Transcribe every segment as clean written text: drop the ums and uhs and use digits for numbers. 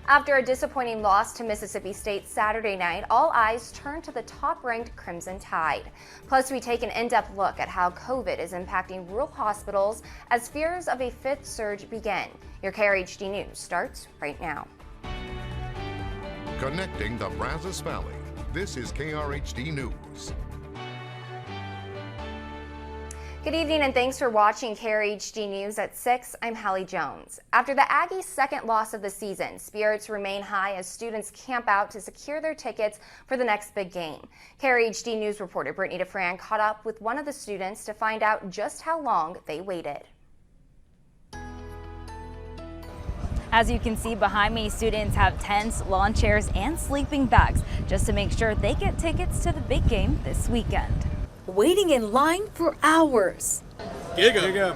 After a disappointing loss to Mississippi State Saturday night, all eyes turn to the top-ranked Crimson Tide. Plus, we take an in-depth look at how COVID is impacting rural hospitals as fears of a fifth surge begin. Your KRHD News starts right now. Connecting the Brazos Valley, this is KRHD News. Good evening and thanks for watching KRHD News at 6. I'm Hallie Jones. After the Aggies' second loss of the season, spirits remain high as students camp out to secure their tickets for the next big game. KRHD News reporter Brittany DeFran caught up with one of the students to find out just how long they waited. As you can see behind me, students have tents, lawn chairs, and sleeping bags just to make sure they get tickets to the big game this weekend. Waiting in line for hours. Gig 'em.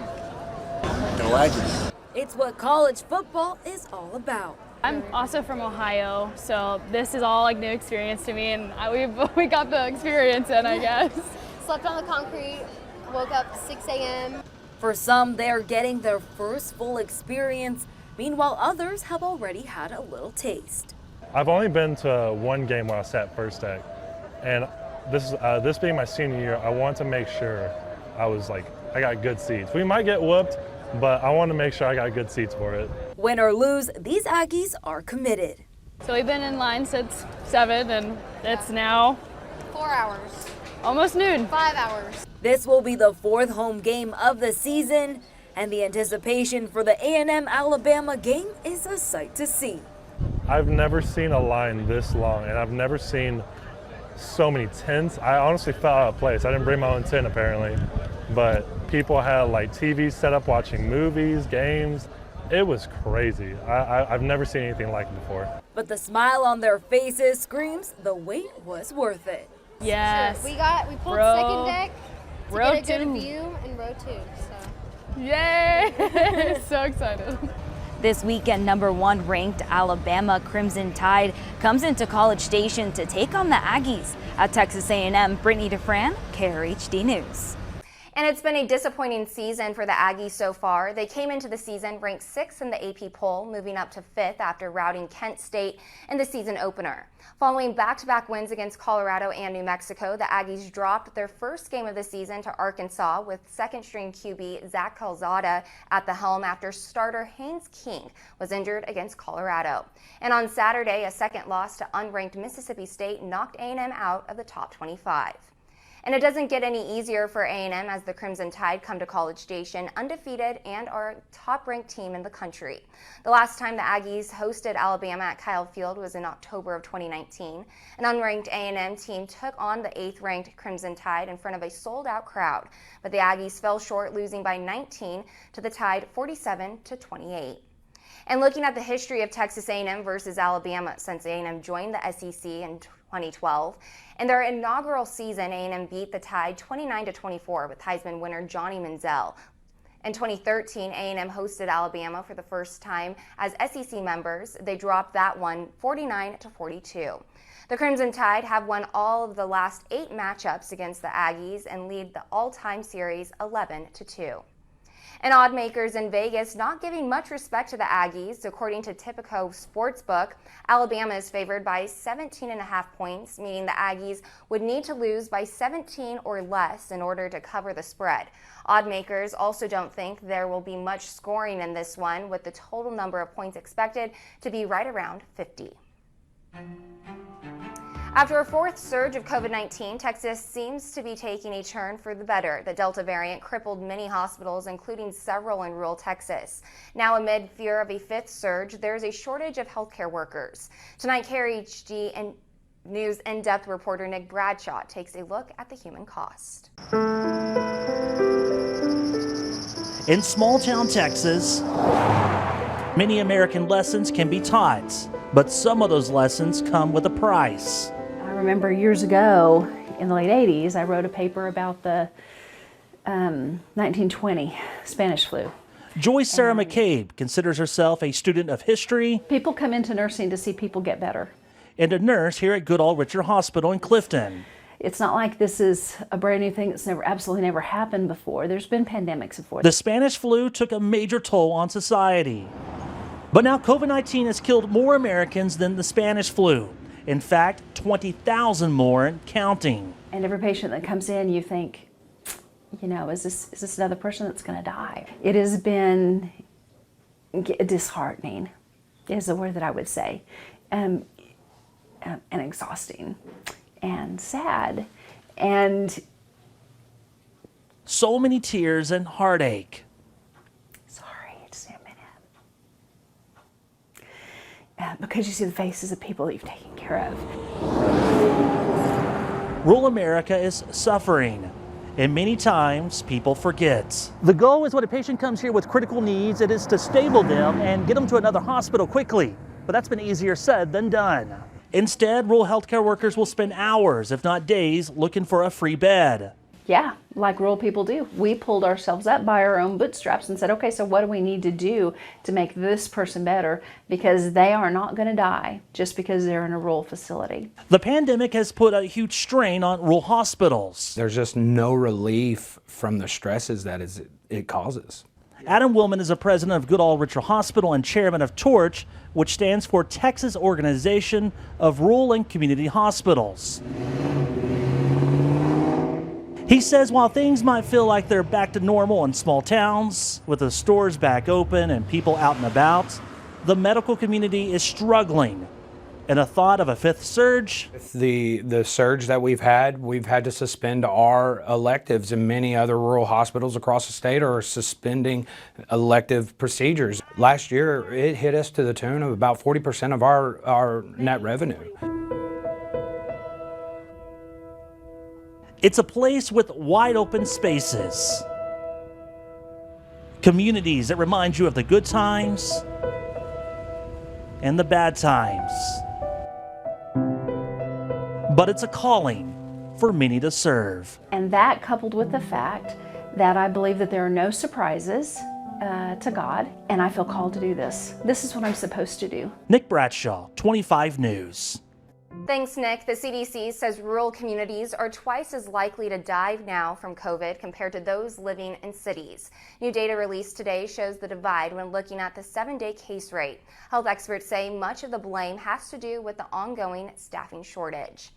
Go Aggies. It's what college football is all about. I'm also from Ohio, so this is all like new experience to me, and we got the experience in, I guess. Slept on the concrete, woke up 6 a.m. For some, they're getting their first full experience. Meanwhile, others have already had a little taste. I've only been to one game when I sat first deck, and this being my senior year, I want to make sure I got good seats. We might get whooped, but I want to make sure I got good seats for it. Win or lose, these Aggies are committed. So we've been in line since 7, and it's now 4 hours. Almost noon. 5 hours. This will be the 4th home game of the season, and the anticipation for the A&M Alabama game is a sight to see. I've never seen a line this long, and I've never seen so many tents. I honestly fell out of place. I didn't bring my own tent apparently, but people had like TVs set up watching movies, games. It was crazy. I've never seen anything like it before. But the smile on their faces screams the wait was worth it. Yes. We pulled second deck to get a good view in row 2. So. Yay! So excited. This weekend, number 1 ranked Alabama Crimson Tide comes into College Station to take on the Aggies. At Texas A&M, Brittany DeFran, KRHD News. And it's been a disappointing season for the Aggies so far. They came into the season ranked 6th in the AP poll, moving up to 5th after routing Kent State in the season opener. Following back-to-back wins against Colorado and New Mexico, the Aggies dropped their first game of the season to Arkansas with second-string QB Zach Calzada at the helm after starter Haynes King was injured against Colorado. And on Saturday, a second loss to unranked Mississippi State knocked A&M out of the top 25. And it doesn't get any easier for A&M as the Crimson Tide come to College Station undefeated and are a top-ranked team in the country. The last time the Aggies hosted Alabama at Kyle Field was in October of 2019. An unranked A&M team took on the 8th-ranked Crimson Tide in front of a sold-out crowd, but the Aggies fell short, losing by 19 to the Tide 47-28. And looking at the history of Texas A&M versus Alabama since A&M joined the SEC in 2012. In their inaugural season, A&M beat the Tide 29-24 with Heisman winner Johnny Manziel. In 2013, A&M hosted Alabama for the first time as SEC members. They dropped that one 49-42. The Crimson Tide have won all of the last 8 matchups against the Aggies and lead the all-time series 11-2. And odd makers in Vegas not giving much respect to the Aggies. According to Tipico Sportsbook, Alabama is favored by 17.5 points, meaning the Aggies would need to lose by 17 or less in order to cover the spread. Odd makers also don't think there will be much scoring in this one, with the total number of points expected to be right around 50. After a 4th surge of COVID-19, Texas seems to be taking a turn for the better. The Delta variant crippled many hospitals, including several in rural Texas. Now, amid fear of a 5th surge, there is a shortage of healthcare workers. Tonight, KRHD News in-depth reporter Nick Bradshaw takes a look at the human cost. In small-town Texas, many American lessons can be taught, but some of those lessons come with a price. I remember years ago, in the late 80s, I wrote a paper about the 1920 Spanish flu. Joyce Sarah McCabe considers herself a student of history. People come into nursing to see people get better. And a nurse here at Goodall Richard Hospital in Clifton. It's not like this is a brand new thing that's absolutely never happened before. There's been pandemics before. The Spanish flu took a major toll on society. But now COVID-19 has killed more Americans than the Spanish flu. In fact, 20,000 more and counting. And every patient that comes in, you think, you know, is this another person that's going to die? It has been disheartening, is the word that I would say, and exhausting, and sad, and so many tears and heartache. Sorry, just a minute. Because you see the faces of people that you've taken care of. Rural America is suffering, and many times people forget. The goal is when a patient comes here with critical needs, it is to stable them and get them to another hospital quickly. But that's been easier said than done. Instead, rural healthcare workers will spend hours, if not days, looking for a free bed. Yeah, like rural people do. We pulled ourselves up by our own bootstraps and said, okay, so what do we need to do to make this person better? Because they are not going to die just because they're in a rural facility. The pandemic has put a huge strain on rural hospitals. There's just no relief from the stresses that it causes. Adam Willman is the president of Goodall Richard Hospital and chairman of TORCH, which stands for Texas Organization of Rural and Community Hospitals. He says while things might feel like they're back to normal in small towns, with the stores back open and people out and about, the medical community is struggling. And a thought of a fifth surge? The surge that we've had to suspend our electives, and many other rural hospitals across the state are suspending elective procedures. Last year, it hit us to the tune of about 40% of our net revenue. It's a place with wide open spaces. Communities that remind you of the good times and the bad times. But it's a calling for many to serve. And that, coupled with the fact that I believe that there are no surprises to God, and I feel called to do this. This is what I'm supposed to do. Nick Bradshaw, 25 News. Thanks, Nick. The CDC says rural communities are twice as likely to die now from COVID compared to those living in cities. New data released today shows the divide when looking at the 7-day case rate. Health experts say much of the blame has to do with the ongoing staffing shortage.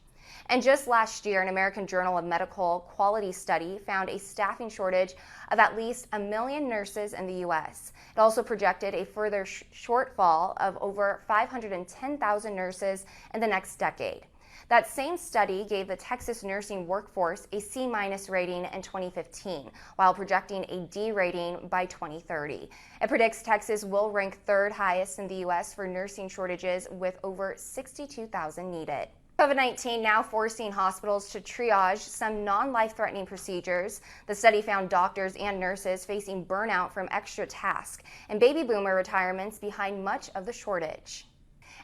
And just last year, an American Journal of Medical Quality study found a staffing shortage of at least 1 million nurses in the U.S. It also projected a further shortfall of over 510,000 nurses in the next decade. That same study gave the Texas nursing workforce a C- rating in 2015, while projecting a D rating by 2030. It predicts Texas will rank third highest in the U.S. for nursing shortages with over 62,000 needed. COVID-19 now forcing hospitals to triage some non-life-threatening procedures. The study found doctors and nurses facing burnout from extra tasks and baby boomer retirements behind much of the shortage.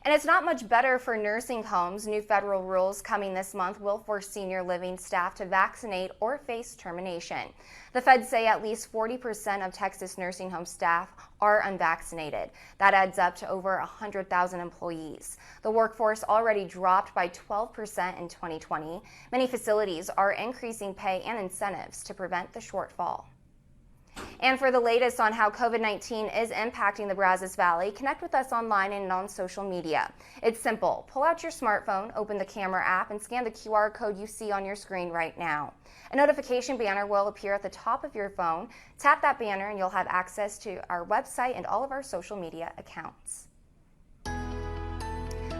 And it's not much better for nursing homes. New federal rules coming this month will force senior living staff to vaccinate or face termination. The feds say at least 40% of Texas nursing home staff are unvaccinated. That adds up to over 100,000 employees. The workforce already dropped by 12% in 2020. Many facilities are increasing pay and incentives to prevent the shortfall. And for the latest on how COVID-19 is impacting the Brazos Valley, connect with us online and on social media. It's simple. Pull out your smartphone, open the camera app, and scan the QR code you see on your screen right now. A notification banner will appear at the top of your phone. Tap that banner and you'll have access to our website and all of our social media accounts.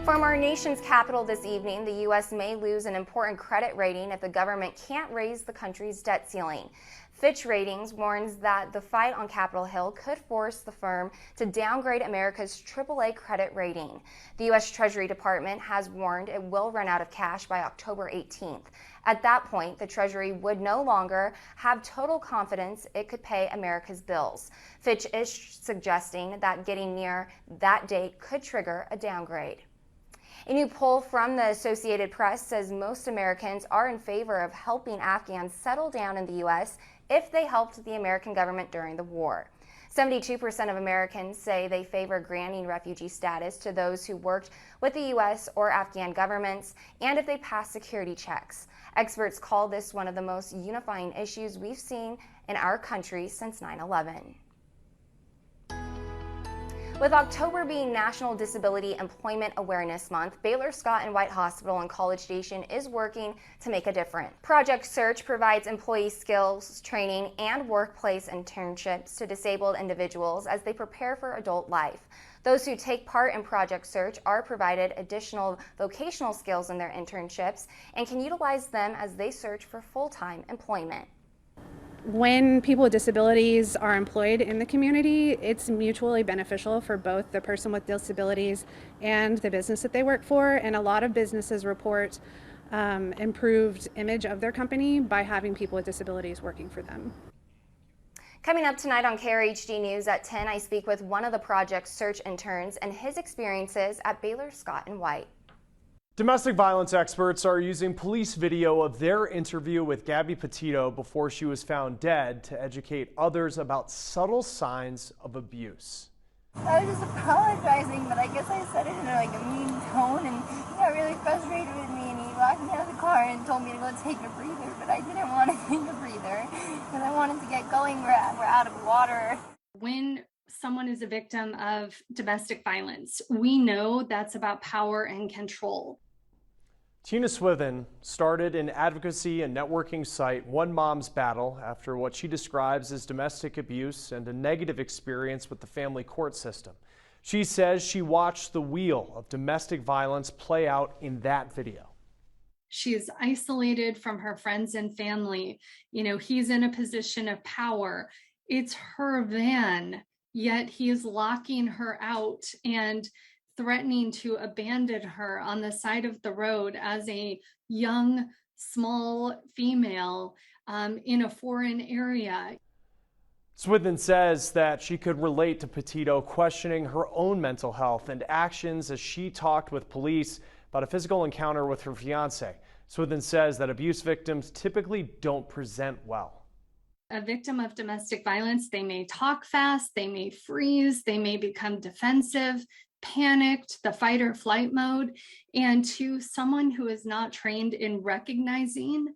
From our nation's capital this evening, the U.S. may lose an important credit rating if the government can't raise the country's debt ceiling. Fitch Ratings warns that the fight on Capitol Hill could force the firm to downgrade America's AAA credit rating. The U.S. Treasury Department has warned it will run out of cash by October 18th. At that point, the Treasury would no longer have total confidence it could pay America's bills. Fitch is suggesting that getting near that date could trigger a downgrade. A new poll from the Associated Press says most Americans are in favor of helping Afghans settle down in the U.S. if they helped the American government during the war. 72% of Americans say they favor granting refugee status to those who worked with the U.S. or Afghan governments and if they pass security checks. Experts call this one of the most unifying issues we've seen in our country since 9/11. With October being National Disability Employment Awareness Month, Baylor Scott & White Hospital in College Station is working to make a difference. Project Search provides employee skills training and workplace internships to disabled individuals as they prepare for adult life. Those who take part in Project Search are provided additional vocational skills in their internships and can utilize them as they search for full-time employment. When people with disabilities are employed in the community, it's mutually beneficial for both the person with disabilities and the business that they work for. And a lot of businesses report improved image of their company by having people with disabilities working for them. Coming up tonight on Krhd News at 10, I speak with one of the Project Search interns and his experiences at Baylor Scott & White. Domestic violence experts are using police video of their interview with Gabby Petito before she was found dead to educate others about subtle signs of abuse. I was just apologizing, but I guess I said it in like a mean tone, and he got really frustrated with me, and he locked me out of the car and told me to go take a breather, but I didn't want to take a breather because I wanted to get going. We're out of water. When someone is a victim of domestic violence, we know that's about power and control. Tina Swithin started an advocacy and networking site, One Mom's Battle, after what she describes as domestic abuse and a negative experience with the family court system. She says she watched the wheel of domestic violence play out in that video. She is isolated from her friends and family. You know, he's in a position of power. It's her van, yet he is locking her out and threatening to abandon her on the side of the road as a young, small female in a foreign area. Swithin says that she could relate to Petito questioning her own mental health and actions as she talked with police about a physical encounter with her fiance. Swithin says that abuse victims typically don't present well. A victim of domestic violence, they may talk fast, they may freeze, they may become defensive, panicked, the fight or flight mode. And to someone who is not trained in recognizing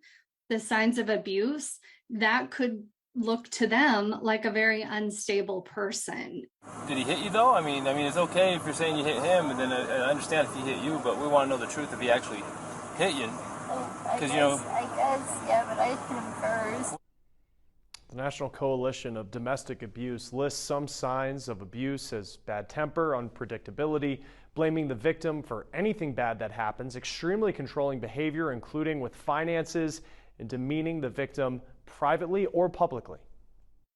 the signs of abuse, that could look to them like a very unstable person. Did he hit you though? I mean, it's okay if you're saying you hit him, and then I understand if he hit you, but we want to know the truth if he actually hit you. I guess, yeah, but I hit him first. The National Coalition of Domestic Abuse lists some signs of abuse as bad temper, unpredictability, blaming the victim for anything bad that happens, extremely controlling behavior, including with finances, and demeaning the victim privately or publicly.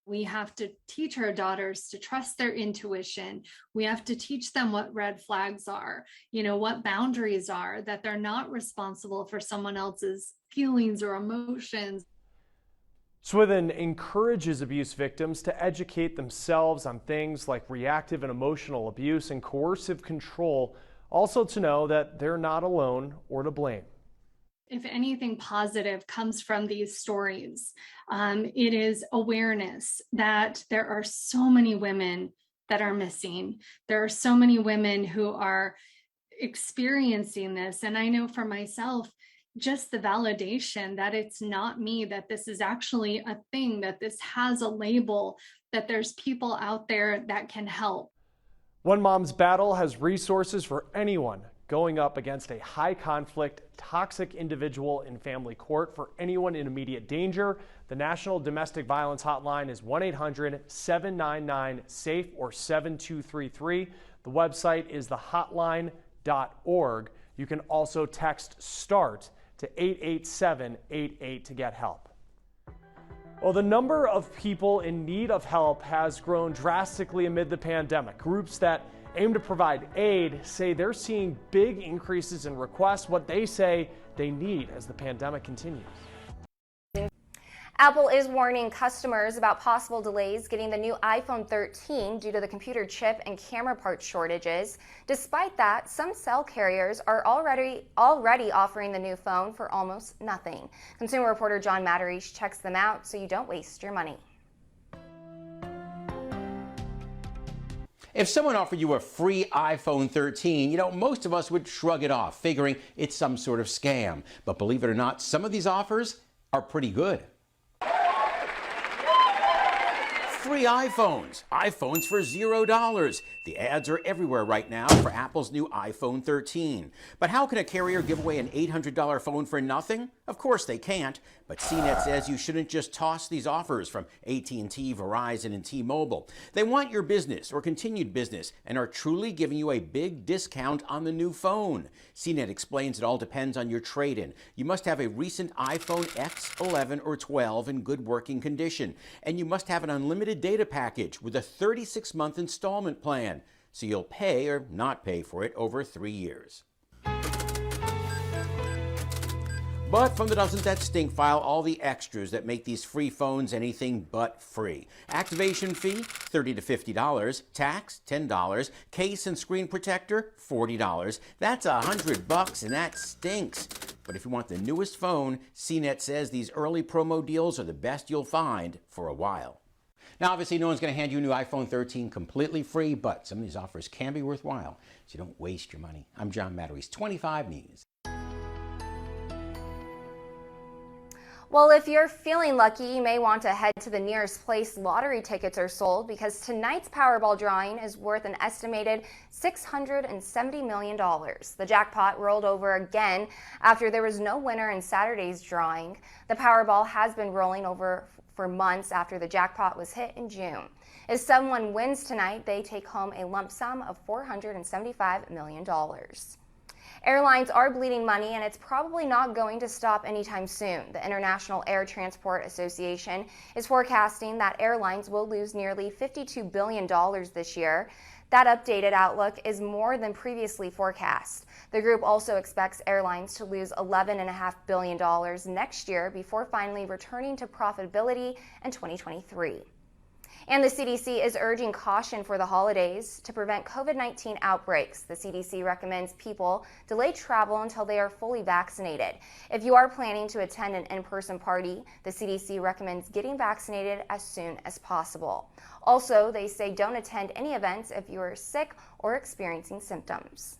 We have to teach our daughters to trust their intuition. We have to teach them what red flags are, what boundaries are, that they're not responsible for someone else's feelings or emotions. Swithin encourages abuse victims to educate themselves on things like reactive and emotional abuse and coercive control, also to know that they're not alone or to blame. If anything positive comes from these stories, it is awareness that there are so many women that are missing. There are so many women who are experiencing this. And I know for myself, just the validation that it's not me, that this is actually a thing, that this has a label, that there's people out there that can help. One Mom's Battle has resources for anyone going up against a high conflict, toxic individual in family court. For anyone in immediate danger, the National Domestic Violence Hotline is 1-800-799-SAFE or 7233. The website is thehotline.org. You can also text START to 88788 to get help. Well, the number of people in need of help has grown drastically amid the pandemic. Groups that aim to provide aid say they're seeing big increases in requests, what they say they need as the pandemic continues. Apple is warning customers about possible delays getting the new iPhone 13 due to the computer chip and camera part shortages. Despite that, some cell carriers are already offering the new phone for almost nothing. Consumer reporter John Matterish checks them out so you don't waste your money. If someone offered you a free iPhone 13, most of us would shrug it off, figuring it's some sort of scam. But believe it or not, some of these offers are pretty good. free iPhones. iPhones for $0. The ads are everywhere right now for Apple's new iPhone 13. But how can a carrier give away an $800 phone for nothing? Of course they can't. But CNET says you shouldn't just toss these offers from AT&T, Verizon, and T-Mobile. They want your business or continued business and are truly giving you a big discount on the new phone. CNET explains it all depends on your trade-in. You must have a recent iPhone X, 11, or 12 in good working condition. And you must have an unlimited data package with a 36-month installment plan. So you'll pay or not pay for it over 3 years. But from the dozens that stink file all the extras that make these free phones anything but free. Activation fee, $30 to $50. Tax, $10. Case and screen protector, $40. That's $100 and that stinks. But if you want the newest phone, CNET says these early promo deals are the best you'll find for a while. Now, obviously, no one's going to hand you a new iPhone 13 completely free, but some of these offers can be worthwhile, so you don't waste your money. I'm John Matteries, 25 News. Well, if you're feeling lucky, you may want to head to the nearest place lottery tickets are sold because tonight's Powerball drawing is worth an estimated $670 million. The jackpot rolled over again after there was no winner in Saturday's drawing. The Powerball has been rolling over for months after the jackpot was hit in June. If someone wins tonight, they take home a lump sum of $475 million. Airlines are bleeding money, and it's probably not going to stop anytime soon. The International Air Transport Association is forecasting that airlines will lose nearly $52 billion this year. That updated outlook is more than previously forecast. The group also expects airlines to lose $11.5 billion next year before finally returning to profitability in 2023. And the CDC is urging caution for the holidays to prevent COVID-19 outbreaks. The CDC recommends people delay travel until they are fully vaccinated. If you are planning to attend an in-person party, the CDC recommends getting vaccinated as soon as possible. Also, they say don't attend any events if you are sick or experiencing symptoms.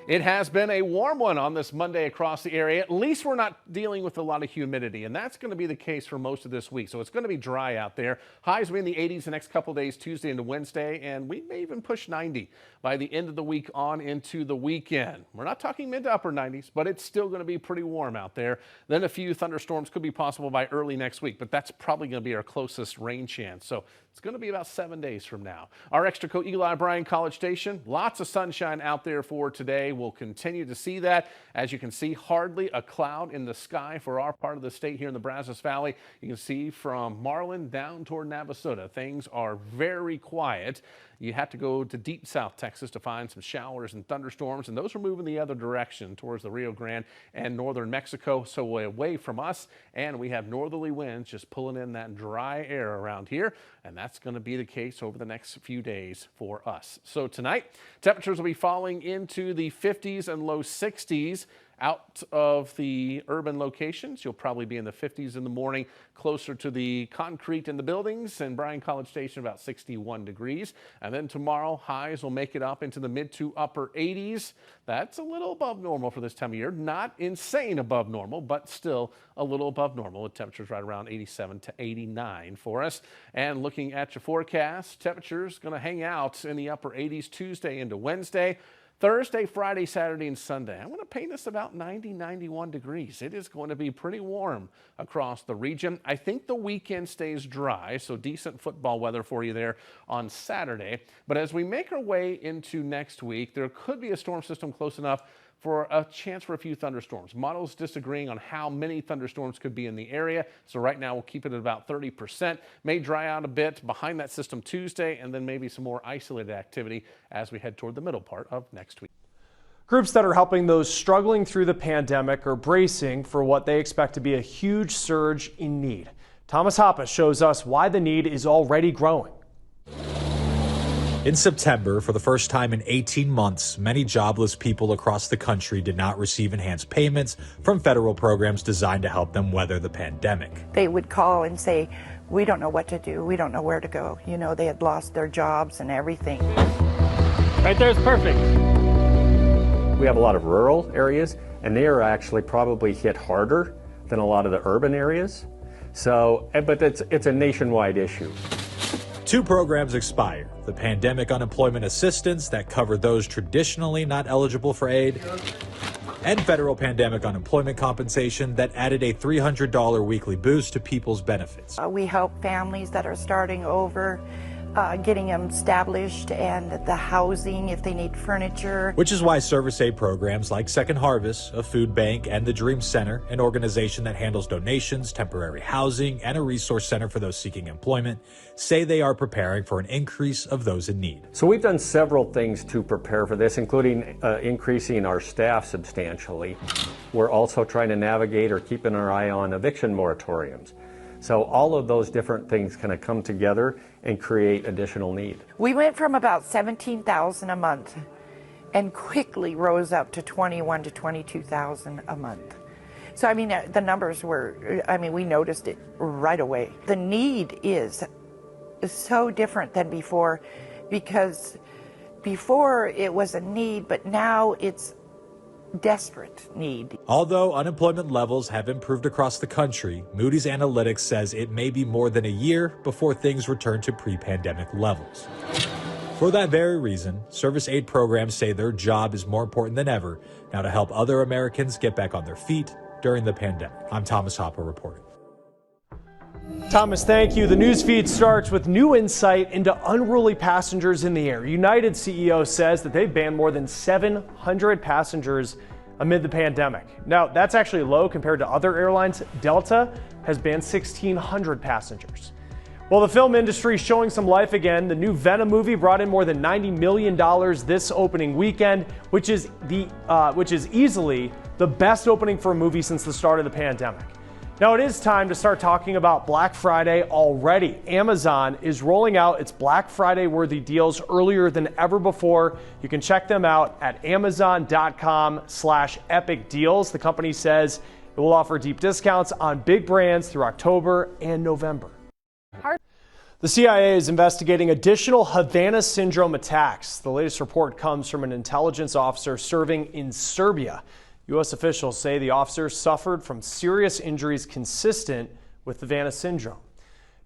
It has been a warm one on this Monday across the area. At least we're not dealing with a lot of humidity, and that's going to be the case for most of this week. So it's going to be dry out there. Highs will be in the 80s the next couple days, Tuesday into Wednesday, and we may even push 90 by the end of the week on into the weekend. We're not talking mid to upper 90s, but it's still going to be pretty warm out there. Then a few thunderstorms could be possible by early next week, but that's probably going to be our closest rain chance. So it's going to be about 7 days from now. Our Extra Co Eagle Eye Bryan College Station, lots of sunshine out there for today. We'll continue to see that. As you can see, hardly a cloud in the sky for our part of the state here in the Brazos Valley. You can see from Marlin down toward Navasota, things are very quiet. You have to go to deep South Texas to find some showers and thunderstorms, and those are moving the other direction towards the Rio Grande and northern Mexico, so away from us. And we have northerly winds just pulling in that dry air around here, and that's going to be the case over the next few days for us. So tonight, temperatures will be falling into the 50s and low 60s. Out of the urban locations, you'll probably be in the 50s in the morning, closer to the concrete in the buildings, and Bryan College Station about 61 degrees. And then tomorrow, highs will make it up into the mid to upper 80s. That's a little above normal for this time of year. Not insane above normal, but still a little above normal with temperatures right around 87 to 89 for us. And looking at your forecast, temperatures going to hang out in the upper 80s Tuesday into Wednesday. Thursday, Friday, Saturday, and Sunday. I'm going to paint this about 90, 91 degrees. It is going to be pretty warm across the region. I think the weekend stays dry, so decent football weather for you there on Saturday. But as we make our way into next week, there could be a storm system close enough for a chance for a few thunderstorms. Models disagreeing on how many thunderstorms could be in the area. So right now we'll keep it at about 30%. May dry out a bit behind that system Tuesday, and then maybe some more isolated activity as we head toward the middle part of next week. Groups that are helping those struggling through the pandemic are bracing for what they expect to be a huge surge in need. Thomas Hoppe shows us why the need is already growing. In September, for the first time in 18 months, many jobless people across the country did not receive enhanced payments from federal programs designed to help them weather the pandemic. They would call and say, we don't know what to do, we don't know where to go. You know, they had lost their jobs and everything. Right there is perfect. We have a lot of rural areas, and they are actually probably hit harder than a lot of the urban areas. So, but it's a nationwide issue. 2 programs expire: the Pandemic Unemployment Assistance that covered those traditionally not eligible for aid, and federal pandemic unemployment compensation that added a $300 weekly boost to people's benefits. We help families that are starting over, getting them established, and the housing if they need furniture. Which is why service aid programs like Second Harvest, a food bank, and the Dream Center, an organization that handles donations, temporary housing, and a resource center for those seeking employment, say they are preparing for an increase of those in need. So we've done several things to prepare for this, including increasing our staff substantially. We're also trying to navigate or keeping our eye on eviction moratoriums. So all of those different things kind of come together and create additional need. We went from about $17,000 a month and quickly rose up to $21,000 to $22,000 a month. So I mean, the numbers were, we noticed it right away. The need is so different than before, because before it was a need, but now it's desperate need. Although unemployment levels have improved across the country, Moody's Analytics says it may be more than a year before things return to pre-pandemic levels. For that very reason, service aid programs say their job is more important than ever now to help other Americans get back on their feet during the pandemic. I'm Thomas Hopper reporting. Thomas, thank you. The news feed starts with new insight into unruly passengers in the air. United CEO says that they've banned more than 700 passengers amid the pandemic. Now, that's actually low compared to other airlines. Delta has banned 1,600 passengers. Well, the film industry is showing some life again. The new Venom movie brought in more than $90 million this opening weekend, which is easily the best opening for a movie since the start of the pandemic. Now it is time to start talking about Black Friday already. Amazon is rolling out its Black Friday worthy deals earlier than ever before. You can check them out at amazon.com/epic deals. The company says it will offer deep discounts on big brands through October and November. The CIA is investigating additional Havana syndrome attacks. The latest report comes from an intelligence officer serving in Serbia. U.S. officials say the officer suffered from serious injuries consistent with Havana syndrome.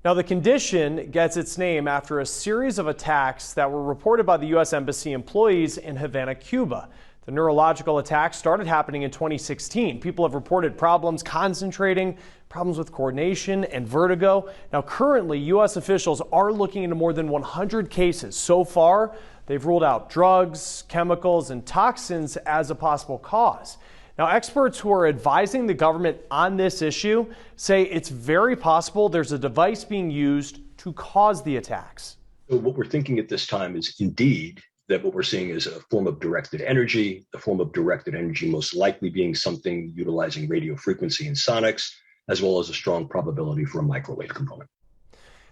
Now, the condition gets its name after a series of attacks that were reported by the U.S. Embassy employees in Havana, Cuba. The neurological attacks started happening in 2016. People have reported problems concentrating, problems with coordination, and vertigo. Now, currently, U.S. officials are looking into more than 100 cases. So far, they've ruled out drugs, chemicals, and toxins as a possible cause. Now, experts who are advising the government on this issue say it's very possible there's a device being used to cause the attacks. So what we're thinking at this time is indeed that what we're seeing is a form of directed energy, the form of directed energy most likely being something utilizing radio frequency and sonics, as well as a strong probability for a microwave component.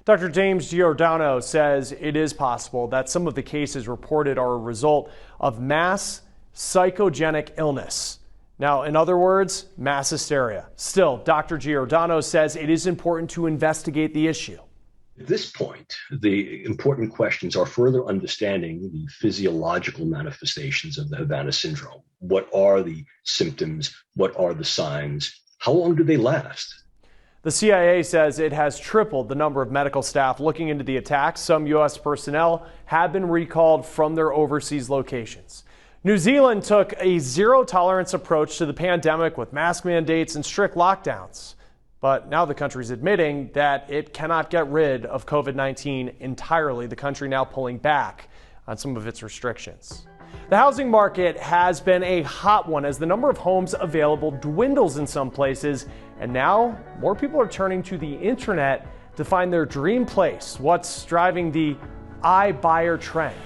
Dr. James Giordano says it is possible that some of the cases reported are a result of mass psychogenic illness. Now, in other words, mass hysteria. Still, Dr. Giordano says it is important to investigate the issue. At this point, the important questions are further understanding the physiological manifestations of the Havana syndrome. What are the symptoms? What are the signs? How long do they last? The CIA says it has tripled the number of medical staff looking into the attacks. Some U.S. personnel have been recalled from their overseas locations. New Zealand took a zero-tolerance approach to the pandemic with mask mandates and strict lockdowns. But now the country's admitting that it cannot get rid of COVID-19 entirely. The country now pulling back on some of its restrictions. The housing market has been a hot one as the number of homes available dwindles in some places. And now more people are turning to the internet to find their dream place. What's driving the iBuyer trend?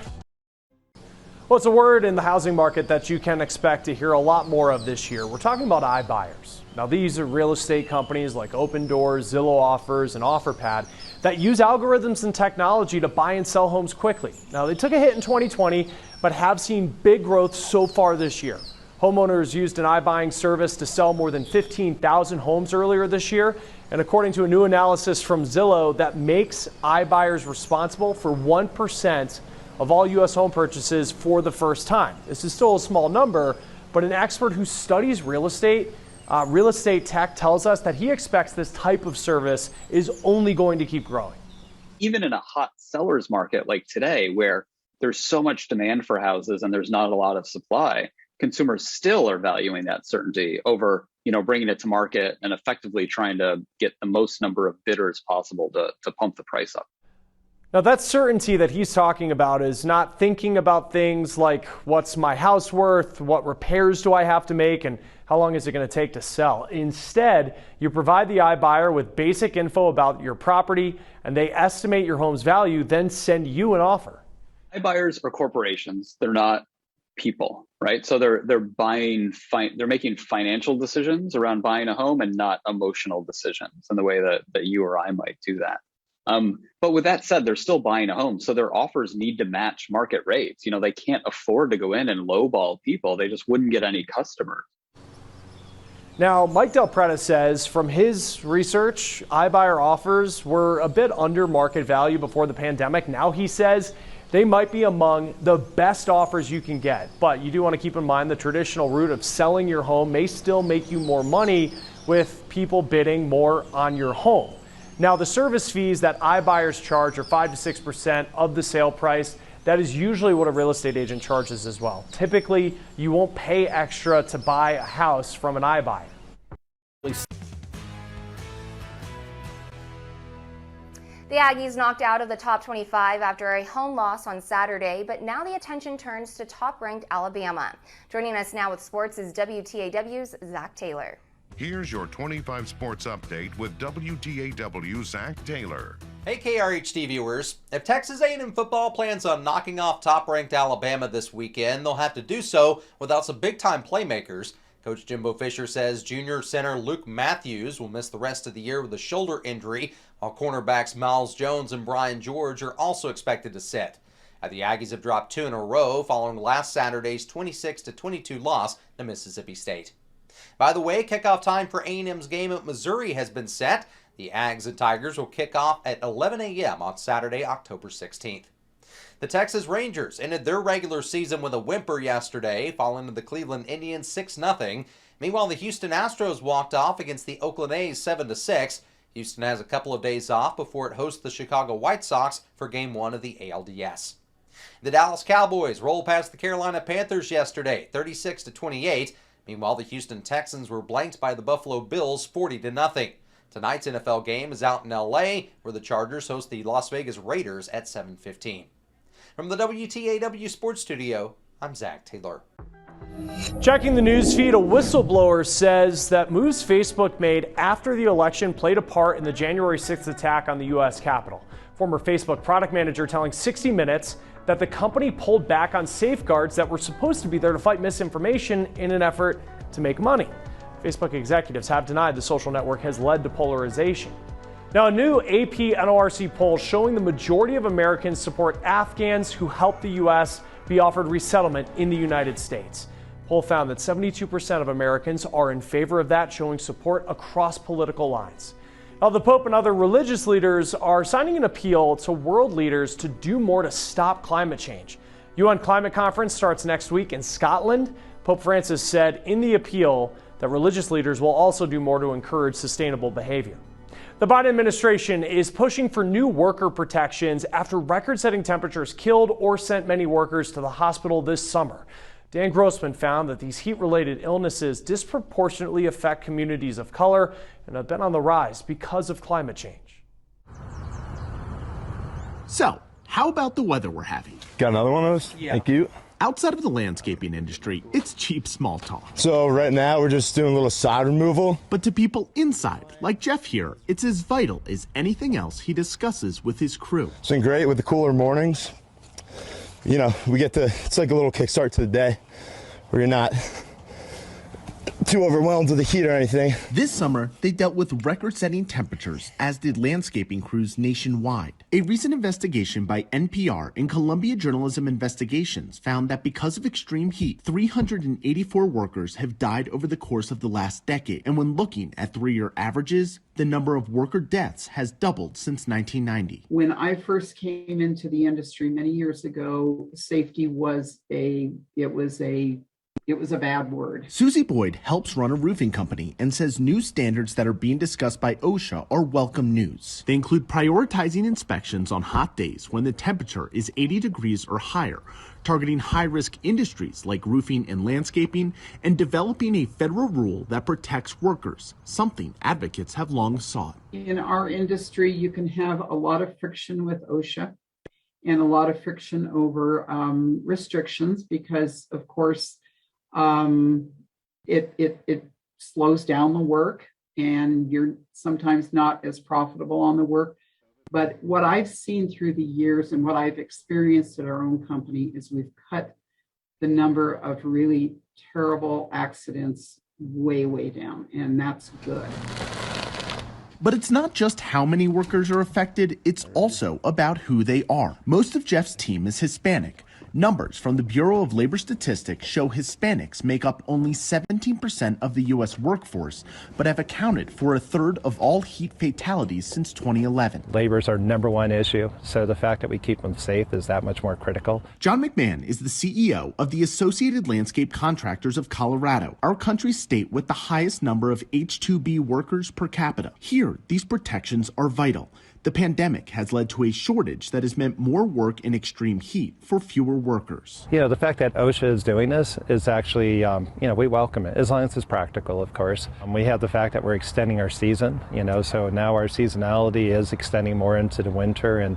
Well, it's a word in the housing market that you can expect to hear a lot more of this year. We're talking about iBuyers. Now, these are real estate companies like Open Doors, Zillow Offers, and OfferPad that use algorithms and technology to buy and sell homes quickly. Now, they took a hit in 2020, but have seen big growth so far this year. Homeowners used an iBuying service to sell more than 15,000 homes earlier this year. And according to a new analysis from Zillow, that makes iBuyers responsible for 1% of all U.S. home purchases for the first time. This is still a small number, but an expert who studies real estate Real Estate Tech tells us that he expects this type of service is only going to keep growing. Even in a hot seller's market like today, where there's so much demand for houses and there's not a lot of supply, consumers still are valuing that certainty over, bringing it to market and effectively trying to get the most number of bidders possible to pump the price up. Now, that certainty that he's talking about is not thinking about things like what's my house worth, what repairs do I have to make, and how long is it going to take to sell. Instead, you provide the iBuyer with basic info about your property, and they estimate your home's value, then send you an offer. iBuyers are corporations. They're not people, right? So they're making financial decisions around buying a home and not emotional decisions in the way that you or I might do that. But with that said, they're still buying a home. So their offers need to match market rates. They can't afford to go in and lowball people. They just wouldn't get any customers. Now, Mike Del Preta says from his research, iBuyer offers were a bit under market value before the pandemic. Now he says they might be among the best offers you can get. But you do want to keep in mind the traditional route of selling your home may still make you more money with people bidding more on your home. Now, the service fees that iBuyers charge are 5 to 6% of the sale price. That is usually what a real estate agent charges as well. Typically, you won't pay extra to buy a house from an iBuyer. The Aggies knocked out of the top 25 after a home loss on Saturday, but now the attention turns to top-ranked Alabama. Joining us now with sports is WTAW's Zach Taylor. Here's your 25 sports update with WTAW Zach Taylor. Hey KRHD viewers, if Texas A&M football plans on knocking off top-ranked Alabama this weekend, they'll have to do so without some big-time playmakers. Coach Jimbo Fisher says junior center Luke Matthews will miss the rest of the year with a shoulder injury, while cornerbacks Miles Jones and Brian George are also expected to sit. The Aggies have dropped 2 in a row following last Saturday's 26-22 loss to Mississippi State. By the way, kickoff time for A&M's game at Missouri has been set. The Ags and Tigers will kick off at 11 a.m. on Saturday, October 16th. The Texas Rangers ended their regular season with a whimper yesterday, falling to the Cleveland Indians 6-0. Meanwhile, the Houston Astros walked off against the Oakland A's 7-6. Houston has a couple of days off before it hosts the Chicago White Sox for Game 1 of the ALDS. The Dallas Cowboys rolled past the Carolina Panthers yesterday, 36-28. Meanwhile, the Houston Texans were blanked by the Buffalo Bills 40-0. Tonight's NFL game is out in LA, where the Chargers host the Las Vegas Raiders at 7:15. From the WTAW Sports Studio, I'm Zach Taylor. Checking the news feed, a whistleblower says that moves Facebook made after the election played a part in the January 6th attack on the U.S. Capitol. Former Facebook product manager telling 60 Minutes that the company pulled back on safeguards that were supposed to be there to fight misinformation in an effort to make money. Facebook executives have denied the social network has led to polarization. Now, a new AP NORC poll showing the majority of Americans support Afghans who helped the U.S. be offered resettlement in the United States. Poll found that 72% of Americans are in favor of that, showing support across political lines. Now, the Pope and other religious leaders are signing an appeal to world leaders to do more to stop climate change. UN Climate Conference starts next week in Scotland. Pope Francis said in the appeal that religious leaders will also do more to encourage sustainable behavior. The Biden administration is pushing for new worker protections after record-setting temperatures killed or sent many workers to the hospital this summer. Dan Grossman found that these heat-related illnesses disproportionately affect communities of color and have been on the rise because of climate change. So, how about the weather we're having? Got another one of those? Yeah. Thank you. Outside of the landscaping industry, it's cheap small talk. So right now we're just doing a little sod removal. But to people inside, like Jeff here, it's as vital as anything else he discusses with his crew. It's been great with the cooler mornings. You know, it's like a little kickstart to the day where you're not too overwhelmed with the heat or anything. This summer, they dealt with record-setting temperatures, as did landscaping crews nationwide. A recent investigation by NPR and Columbia Journalism Investigations found that because of extreme heat, 384 workers have died over the course of the last decade. And when looking at 3-year averages, the number of worker deaths has doubled since 1990. When I first came into the industry many years ago, safety was a It was a bad word. Susie Boyd helps run a roofing company and says new standards that are being discussed by OSHA are welcome news. They include prioritizing inspections on hot days when the temperature is 80 degrees or higher, targeting high-risk industries like roofing and landscaping, and developing a federal rule that protects workers, something advocates have long sought. In our industry, you can have a lot of friction with OSHA and a lot of friction over restrictions because, of course, it slows down the work and you're sometimes not as profitable on the work. But what I've seen through the years and what I've experienced at our own company is we've cut the number of really terrible accidents way, way down, and that's good. But it's not just how many workers are affected, it's also about who they are. Most of Jeff's team is Hispanic. Numbers from the Bureau of Labor Statistics show Hispanics make up only 17% of the U.S. workforce, but have accounted for a third of all heat fatalities since 2011. Labor is our number one issue, so the fact that we keep them safe is that much more critical. John McMahon is the CEO of the Associated Landscape Contractors of Colorado, our country's state with the highest number of H-2B workers per capita. Here, these protections are vital. The pandemic has led to a shortage that has meant more work in extreme heat for fewer workers. You know, the fact that OSHA is doing this is actually, we welcome it, as long as it's practical, of course. We have the fact that we're extending our season, so now our seasonality is extending more into the winter and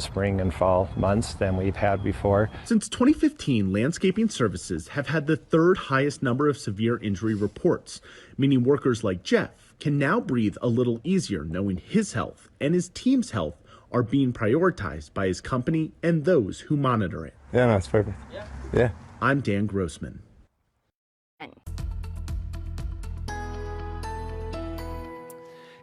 spring and fall months than we've had before. Since 2015, landscaping services have had the third highest number of severe injury reports, meaning workers like Jeff can now breathe a little easier knowing his health and his team's health are being prioritized by his company and those who monitor it. Yeah, no, it's perfect. Yeah. I'm Dan Grossman.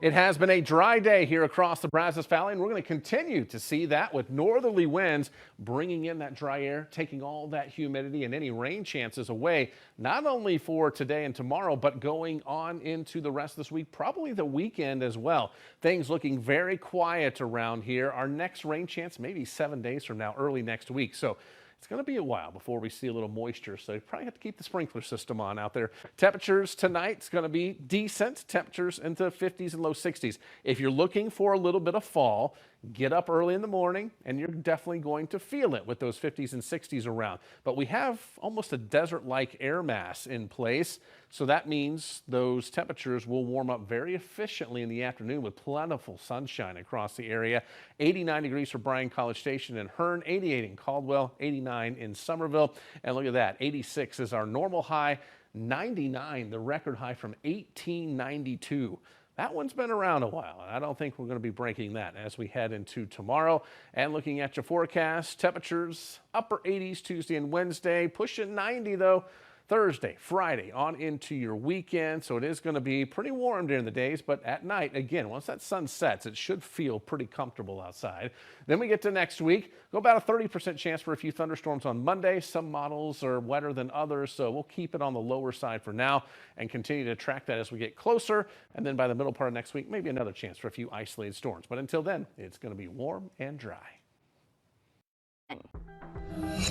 It has been a dry day here across the Brazos Valley, and we're going to continue to see that with northerly winds bringing in that dry air, taking all that humidity and any rain chances away, not only for today and tomorrow, but going on into the rest of this week, probably the weekend as well. Things looking very quiet around here. Our next rain chance maybe 7 days from now, early next week. So it's going to be a while before we see a little moisture, so you probably have to keep the sprinkler system on out there. Temperatures tonight's going to be decent. Temperatures into the 50s and low 60s. If you're looking for a little bit of fall, get up early in the morning, and you're definitely going to feel it with those 50s and 60s around. But we have almost a desert-like air mass in place, so that means those temperatures will warm up very efficiently in the afternoon with plentiful sunshine across the area. 89 degrees for Bryan College Station and Hearn, 88 in Caldwell, 89 in Somerville. And look at that, 86 is our normal high, 99 the record high from 1892. That one's been around a while. I don't think we're going to be breaking that as we head into tomorrow. And looking at your forecast, temperatures upper 80s Tuesday and Wednesday, pushing 90 though Thursday, Friday, on into your weekend. So it is going to be pretty warm during the days, but at night, again, once that sun sets, it should feel pretty comfortable outside. Then we get to next week, go about a 30% chance for a few thunderstorms on Monday. Some models are wetter than others, so we'll keep it on the lower side for now and continue to track that as we get closer. And then by the middle part of next week, maybe another chance for a few isolated storms. But until then, it's going to be warm and dry.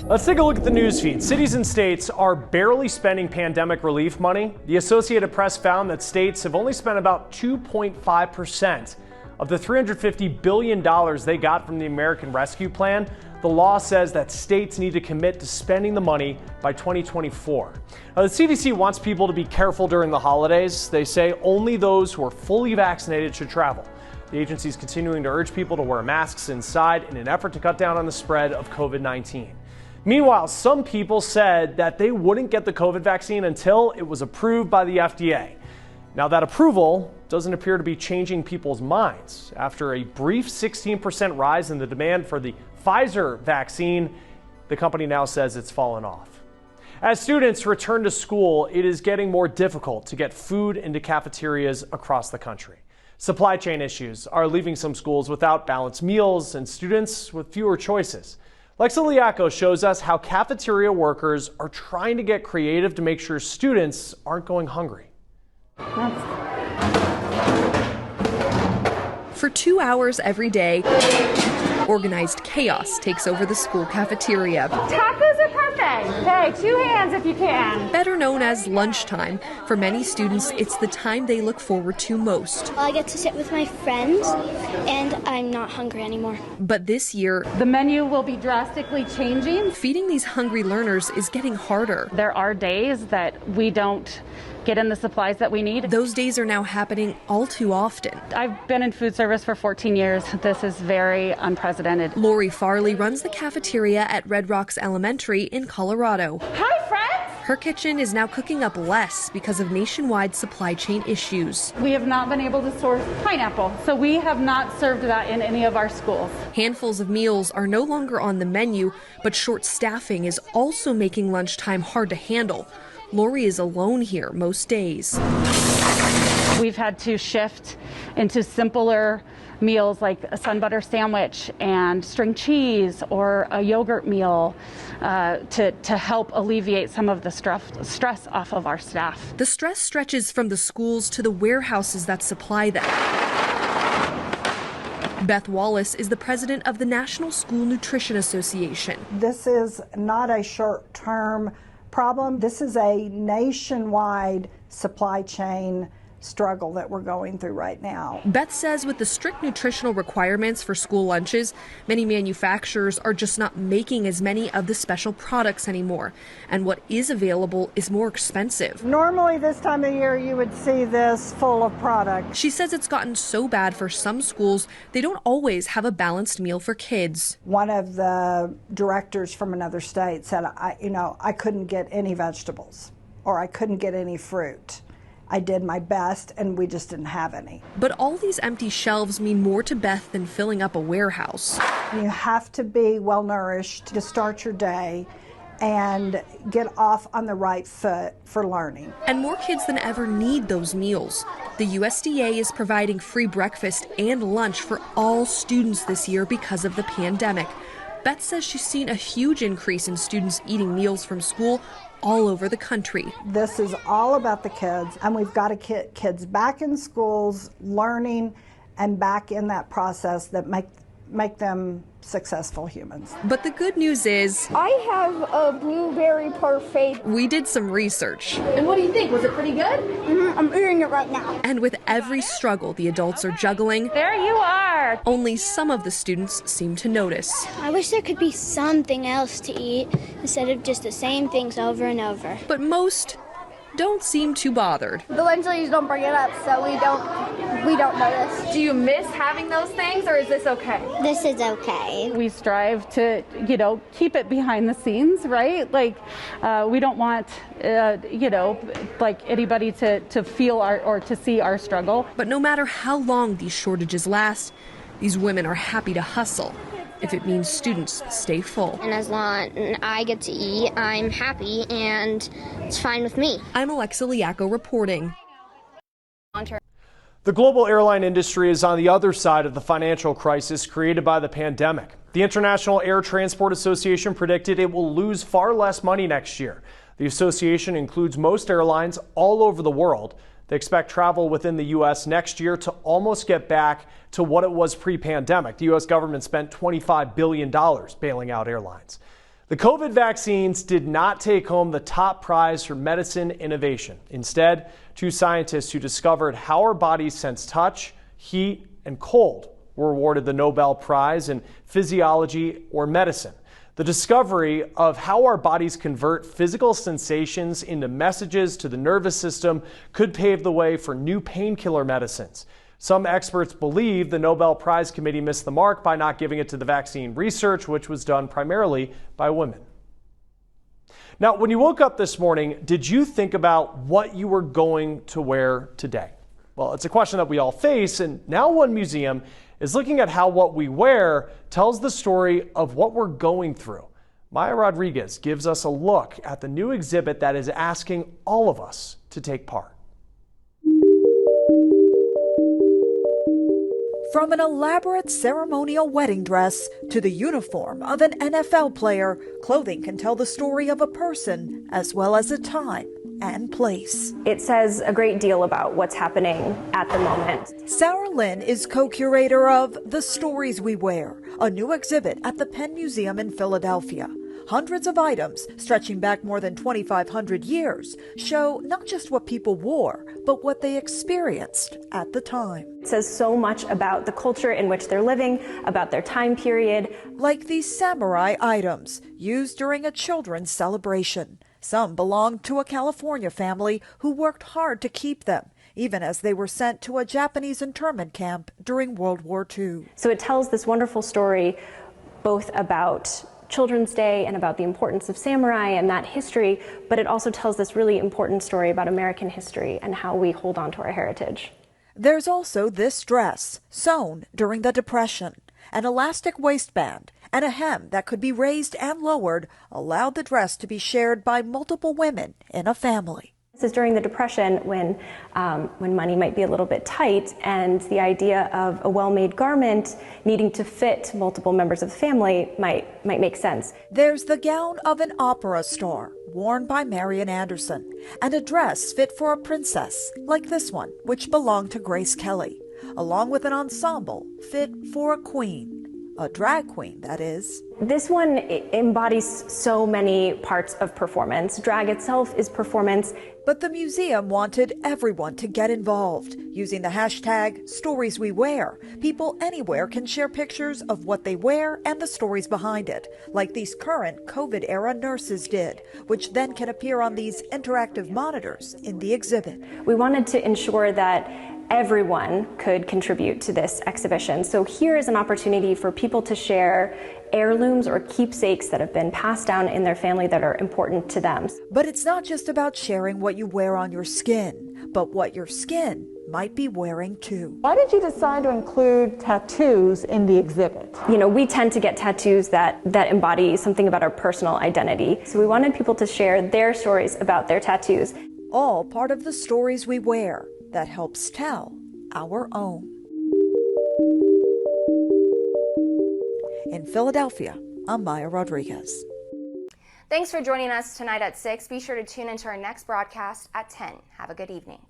Let's take a look at the news feed. Cities and states are barely spending pandemic relief money. The Associated Press found that states have only spent about 2.5% of the $350 billion they got from the American Rescue Plan. The law says that states need to commit to spending the money by 2024. Now, the CDC wants people to be careful during the holidays. They say only those who are fully vaccinated should travel. The agency is continuing to urge people to wear masks inside in an effort to cut down on the spread of COVID-19. Meanwhile, some people said that they wouldn't get the COVID vaccine until it was approved by the FDA. Now, that approval doesn't appear to be changing people's minds. After a brief 16% rise in the demand for the Pfizer vaccine, the company now says it's fallen off. As students return to school, it is getting more difficult to get food into cafeterias across the country. Supply chain issues are leaving some schools without balanced meals and students with fewer choices. Lexa Liaco shows us how cafeteria workers are trying to get creative to make sure students aren't going hungry. For 2 hours every day, organized chaos takes over the school cafeteria. Tacos are perfect! birthday. Hey, 2 hands if you can. Better known as lunchtime, for many students, it's the time they look forward to most. I get to sit with my friends, and I'm not hungry anymore. But this year, the menu will be drastically changing. Feeding these hungry learners is getting harder. There are days that we don't get in the supplies that we need. Those days are now happening all too often. I've been in food service for 14 years. This is very unprecedented. Lori Farley runs the cafeteria at Red Rocks Elementary in Colorado. Hi, friends! Her kitchen is now cooking up less because of nationwide supply chain issues. We have not been able to source pineapple, so we have not served that in any of our schools. Handfuls of meals are no longer on the menu, but short staffing is also making lunchtime hard to handle. Lori is alone here most days. We've had to shift into simpler meals like a sun butter sandwich and string cheese or a yogurt meal to help alleviate some of the stress off of our staff. The stress stretches from the schools to the warehouses that supply them. Beth Wallace is the president of the National School Nutrition Association. This is not a short-term problem. This is a nationwide supply chain struggle that we're going through right now. Beth says with the strict nutritional requirements for school lunches, many manufacturers are just not making as many of the special products anymore. And what is available is more expensive. Normally this time of year you would see this full of product. She says it's gotten so bad for some schools, they don't always have a balanced meal for kids. One of the directors from another state said, I couldn't get any vegetables or I couldn't get any fruit. I did my best and we just didn't have any. But all these empty shelves mean more to Beth than filling up a warehouse. You have to be well nourished to start your day and get off on the right foot for learning. And more kids than ever need those meals. The USDA is providing free breakfast and lunch for all students this year because of the pandemic. Beth says she's seen a huge increase in students eating meals from school all over the country. This is all about the kids, and we've got to get kids back in schools, learning, and back in that process that make them successful humans. But the good news is, I have a blueberry parfait. We did some research. And what do you think? Was it pretty good? I'm eating it right now. And with every struggle the adults are juggling, there you are. Only some of the students seem to notice. I wish there could be something else to eat instead of just the same things over and over. But most don't seem too bothered. The lunch ladies don't bring it up, so we don't notice. Do you miss having those things, or is this okay? This is okay. We strive to, keep it behind the scenes, right? Like, we don't want, like anybody to feel or to see our struggle. But no matter how long these shortages last, these women are happy to hustle if it means students stay full. And as long as I get to eat, I'm happy and it's fine with me. I'm Alexa Liacco reporting. The global airline industry is on the other side of the financial crisis created by the pandemic. The International Air Transport Association predicted it will lose far less money next year. The association includes most airlines all over the world. They expect travel within the U.S. next year to almost get back to what it was pre-pandemic. The U.S. government spent $25 billion bailing out airlines. The COVID vaccines did not take home the top prize for medicine innovation. Instead, two scientists who discovered how our bodies sense touch, heat, and cold were awarded the Nobel Prize in Physiology or Medicine. The discovery of how our bodies convert physical sensations into messages to the nervous system could pave the way for new painkiller medicines. Some experts believe the Nobel Prize Committee missed the mark by not giving it to the vaccine research, which was done primarily by women. Now, when you woke up this morning, did you think about what you were going to wear today? Well, it's a question that we all face, and now one museum is looking at how what we wear tells the story of what we're going through. Maya Rodriguez gives us a look at the new exhibit that is asking all of us to take part. From an elaborate ceremonial wedding dress to the uniform of an NFL player, clothing can tell the story of a person as well as a time and place. It says a great deal about what's happening at the moment. Sarah Lynn is co-curator of The Stories We Wear, a new exhibit at the Penn Museum in Philadelphia. Hundreds of items, stretching back more than 2,500 years, show not just what people wore, but what they experienced at the time. It says so much about the culture in which they're living, about their time period. Like these samurai items, used during a children's celebration. Some belonged to a California family who worked hard to keep them, even as they were sent to a Japanese internment camp during World War II. So it tells this wonderful story both about Children's Day and about the importance of samurai and that history, but it also tells this really important story about American history and how we hold on to our heritage. There's also this dress, sewn during the Depression. An elastic waistband and a hem that could be raised and lowered allowed the dress to be shared by multiple women in a family. This is during the Depression when money might be a little bit tight, and the idea of a well-made garment needing to fit multiple members of the family might make sense. There's the gown of an opera star, worn by Marian Anderson, and a dress fit for a princess, like this one, which belonged to Grace Kelly, along with an ensemble fit for a queen. A drag queen, that is. This one embodies so many parts of performance. Drag itself is performance. But the museum wanted everyone to get involved. Using the hashtag #StoriesWeWear, people anywhere can share pictures of what they wear and the stories behind it, like these current COVID-era nurses did, which then can appear on these interactive monitors in the exhibit. We wanted to ensure that everyone could contribute to this exhibition. So here is an opportunity for people to share heirlooms or keepsakes that have been passed down in their family that are important to them. But it's not just about sharing what you wear on your skin, but what your skin might be wearing too. Why did you decide to include tattoos in the exhibit? You know, we tend to get tattoos that embody something about our personal identity. So we wanted people to share their stories about their tattoos. All part of the stories we wear that helps tell our own. In Philadelphia, I'm Maya Rodriguez. Thanks for joining us tonight at 6. Be sure to tune into our next broadcast at 10. Have a good evening.